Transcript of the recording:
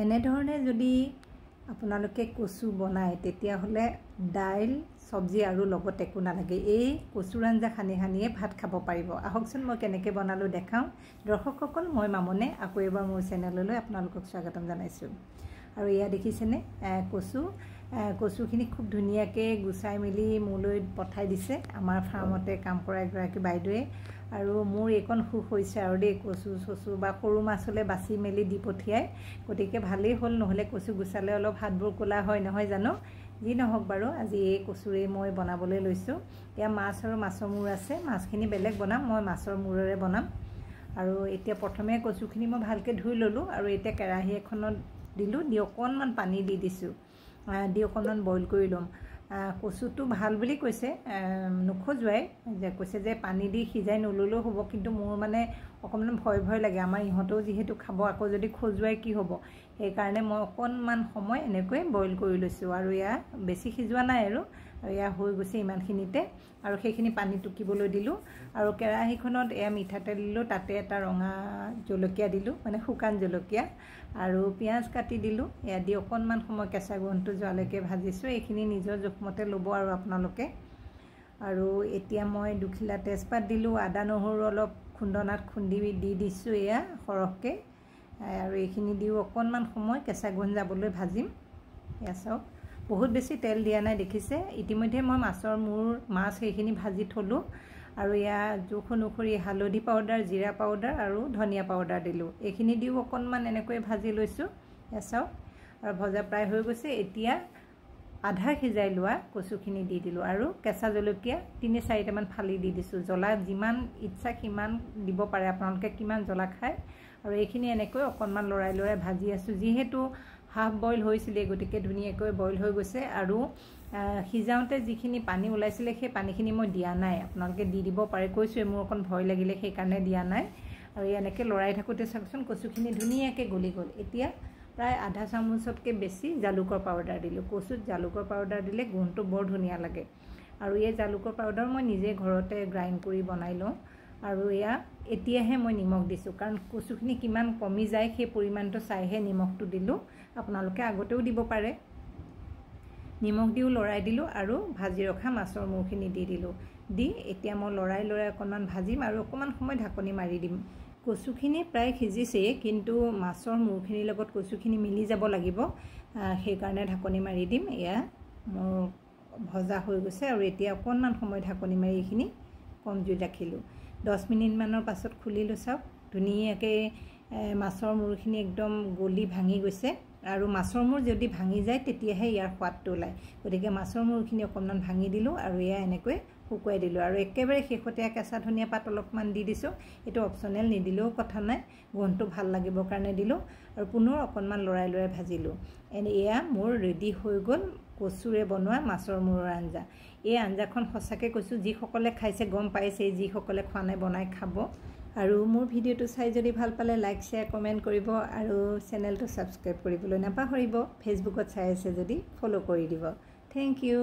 এনেধৰণে যদি আপোনালোকে কচু বনায় তেতিয়াহ'লে দাইল সবজি আৰু লগত একো নালাগে এই কচুৰ আঞ্জা খানি খানিয়ে ভাত খাব পাৰিব। আহকচোন মই কেনেকৈ বনালোঁ দেখাওঁ। দৰ্শকসকল, মই মামনে আকৌ এবাৰ মোৰ চেনেললৈ আপোনালোকক স্বাগতম জনাইছোঁ। আৰু এয়া দেখিছেনে কচুখিনি খুব ধুনীয়াকৈ গুচাই মেলি মোলৈ পঠাই দিছে আমাৰ ফাৰ্মতে কাম কৰা এগৰাকী বাইদেৱে। আৰু মোৰ এইকণ সুখ হৈছে আৰু দেই, কচু বা সৰু মাছ হ'লে বাছি মেলি দি পঠিয়ায়, গতিকে ভালেই হ'ল। নহ'লে কচু গুচালে অলপ হাতবোৰ ক'লা হয় নহয় জানো। যি নহওক বাৰু, আজি এই কচুৰেই মই বনাবলৈ লৈছোঁ। এয়া মাছ আৰু মাছৰ মূৰ আছে, মাছখিনি বেলেগ বনাম, মই মাছৰ মূৰেৰে বনাম। আৰু এতিয়া প্ৰথমে কচুখিনি মই ভালকৈ ধুই ল'লোঁ আৰু এতিয়া কেৰাহী এখনত দিলোঁ, দি অকণমান পানী দি দিছোঁ, দি অকণমান বইল কৰি ল'ম। কচুটো ভাল বুলি কৈছে, নোখোজোৱাই যে কৈছে যে পানী দি সিজাই নল'লেও হ'ব, কিন্তু মোৰ মানে অকণমান ভয় লাগে। আমাৰ ইহঁতেও যিহেতু খাব, আকৌ যদি খজুৱাই কি হ'ব, সেইকাৰণে মই অকণমান সময় এনেকৈ বইল কৰি লৈছোঁ। আৰু এয়া বেছি সিজোৱা নাই আৰু এয়া হৈ গৈছে ইমানখিনিতে। আৰু সেইখিনি পানী টুকিবলৈ দিলোঁ আৰু কেৰাহীখনত এয়া মিঠাতেল দিলোঁ, তাতে এটা ৰঙা জলকীয়া দিলোঁ, মানে শুকান জলকীয়া, আৰু পিঁয়াজ কাটি দিলোঁ। এয়া দি অকণমান সময় কেঁচা গোন্ধটো যোৱালৈকে ভাজিছোঁ। এইখিনি নিজৰ জোখমতে ল'ব আৰু আপোনালোকে। আৰু এতিয়া মই দুখিলা তেজপাত দিলোঁ, আদা নহৰু অলপ খুন্দনাত খুন্দি দি দিছোঁ এয়া সৰহকৈ। আৰু এইখিনি দিও অকণমান সময় কেঁচা গোন্ধ যাবলৈ ভাজিম। এয়া চাওক, বহুত বেছি তেল দিয়া নাই দেখিছে। ইতিমধ্যে মই মাছ সেইখিনি ভাজি থলোঁ। আৰু এয়া জোখ অনুসৰি হালধি পাউডাৰ, জিৰা পাউডাৰ আৰু ধনিয়া পাউডাৰ দিলোঁ। এইখিনি দিও অকণমান এনেকৈ ভাজি লৈছোঁ। এয়া চাওক, আৰু ভজা প্ৰায় হৈ গৈছে। এতিয়া আধা সিজাই লোৱা কচুখিনি দি দিলোঁ আৰু কেঁচা জলকীয়া ৩-৪টামান ফালি দি দিছোঁ। জ্বলা যিমান ইচ্ছা সিমান দিব পাৰে, আপোনালোকে কিমান জ্বলা খায়। আৰু এইখিনি এনেকৈ অকণমান লৰাই ভাজি আছোঁ। যিহেতু হাফ বইল হৈছিলে, গতিকে ধুনীয়াকৈ বইল হৈ গৈছে। আৰু সিজাওঁতে যিখিনি পানী ওলাইছিলে সেই পানীখিনি মই দিয়া নাই, আপোনালোকে দি দিব পাৰে। কৈছোঁৱে মোৰ অকণ ভয় লাগিলে, সেইকাৰণে দিয়া নাই। আৰু এনেকৈ লৰাই থাকোঁতে চাওকচোন কচুখিনি ধুনীয়াকৈ গলি গ'ল। এতিয়া প্ৰায় আধা চামুচতকৈ বেছি জালুকৰ পাউডাৰ দিলোঁ। কচুত জালুকৰ পাউডাৰ দিলে গোন্ধটো বৰ ধুনীয়া লাগে। আৰু এই জালুকৰ পাউডাৰ মই নিজে ঘৰতে গ্ৰাইণ্ড কৰি বনাই লওঁ। আৰু এতিয়াহে মই নিমখ দিছোঁ, কাৰণ কচুখিনি কিমান কমি যায় সেই পৰিমাণটো চাইহে নিমখটো দিলোঁ। আপোনালোকে আগতেও দিব পাৰে। নিমখ দিও লৰাই দিলোঁ আৰু ভাজি ৰখা মাছৰ মূৰখিনি দি দিলোঁ। দি এতিয়া মই লৰাই অকণমান ভাজিম আৰু অকণমান সময় ঢাকনি মাৰি দিম। কচুখিনি প্ৰায় সিজিছেই, কিন্তু মাছৰ মূৰখিনিৰ লগত কচুখিনি মিলি যাব লাগিব, সেইকাৰণে ঢাকনি মাৰি দিম। এয়া মোৰ ভজা হৈ গৈছে আৰু এতিয়া অকণমান সময় ঢাকনি মাৰি এইখিনি কম জুইত ৰাখিলোঁ। 10 মিনিটমানৰ পাছত খুলিলোঁ। চাওক, ধুনীয়াকৈ মাছৰ মূৰখিনি একদম গলি ভাঙি গৈছে। আৰু মাছৰ মূৰ যদি ভাঙি যায় তেতিয়াহে ইয়াৰ সোৱাদটো ওলায়। গতিকে মাছৰ মূৰখিনি অকণমান ভাঙি দিলোঁ আৰু এয়া এনেকৈ শুকুৱাই দিলোঁ। আৰু একেবাৰে শেহতীয়া কেঁচা ধনিয়া পাত অলপমান দি দিছোঁ। এইটো অপশ্যনেল, নিদিলেও কথা নাই, গোন্ধটো ভাল লাগিবৰ কাৰণে দিলোঁ। আৰু পুনৰ অকণমান লৰাই ভাজিলোঁ। এয়া মোৰ ৰেডি হৈ গ'ল কচুৰে বনোৱা মাছৰ মূৰৰ আঞ্জা। এই আঞ্জাখন সঁচাকৈ কৈছোঁ, যিসকলে খাইছে গম পাইছে, যিসকলে খোৱা নাই বনাই খাব। আৰু মোৰ ভিডিঅ'টো চাই যদি ভাল পালে লাইক, শ্বেয়াৰ, কমেণ্ট কৰিব আৰু চেনেলটো ছাবস্ক্ৰাইব কৰিবলৈ নাপাহৰিব। ফেচবুকত চাই আছে যদি ফ'ল' কৰি দিব। Thank U.